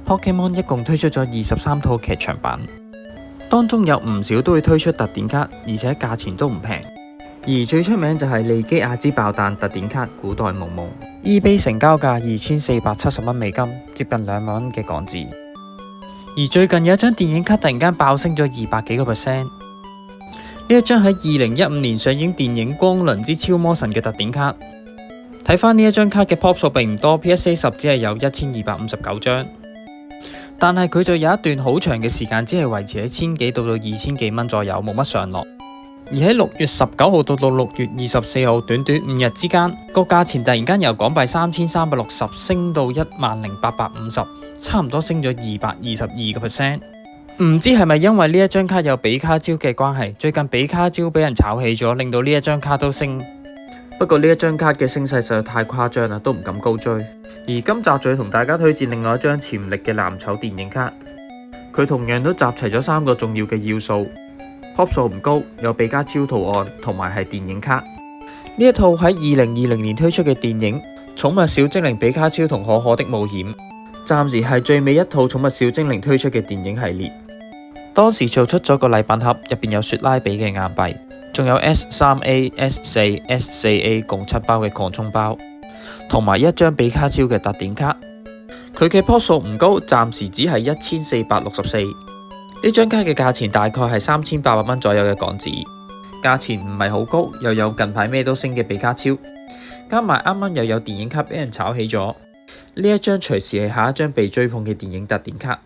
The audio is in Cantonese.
Pokemon 一共推出咗23套劇場版，當中有唔少都會推出特典卡，而且價錢都唔平。而最出名就係利基亞之爆彈特典卡古代夢夢 ，eBay 成交價2470蚊美金，接近2萬蚊嘅港紙。而最近有一張電影卡突然間爆升咗200幾個%，呢一張喺2015年上映電影《光輪之超魔神》嘅特典卡。睇返呢一張卡嘅 pop 數並唔多 ，PSA 10只係有1259張，但係佢就有一段好長嘅時間只係維持喺1000幾到2000幾蚊左右，冇乜上落。而喺6月19號到6月24號，短短5日之間，個價錢突然間由港幣3360升到10850，差唔多升咗222個%。唔知係咪因為呢一張卡有比卡招嘅關係，最近比卡招俾人炒起咗，令到呢一張卡都升。不過呢一張卡嘅升勢實在太誇張啦，都唔敢高追。而今集再同大家推薦另外一張潛力嘅藍籌電影卡，佢同樣都集齊咗3個重要嘅要素。pop 數唔高，有比卡超圖案，同埋係電影卡。呢一套喺2020年推出嘅電影《寵物小精靈比卡超同可可的冒險》，暫時係最尾一套寵物小精靈推出嘅電影系列。當時做出咗個禮品盒，入邊有雪拉比嘅硬幣，仲有 S3A、S4、S4A 共7包嘅擴充包，同埋一張比卡超嘅特典卡。佢嘅pop數唔高，暫時只係1464。呢張卡嘅價錢大概係3800蚊左右嘅港紙，價錢唔係好高，又有近排咩都升嘅比卡超，加埋啱啱又有電影卡俾人炒起咗，呢一張隨時係下一張被追捧嘅電影特典卡。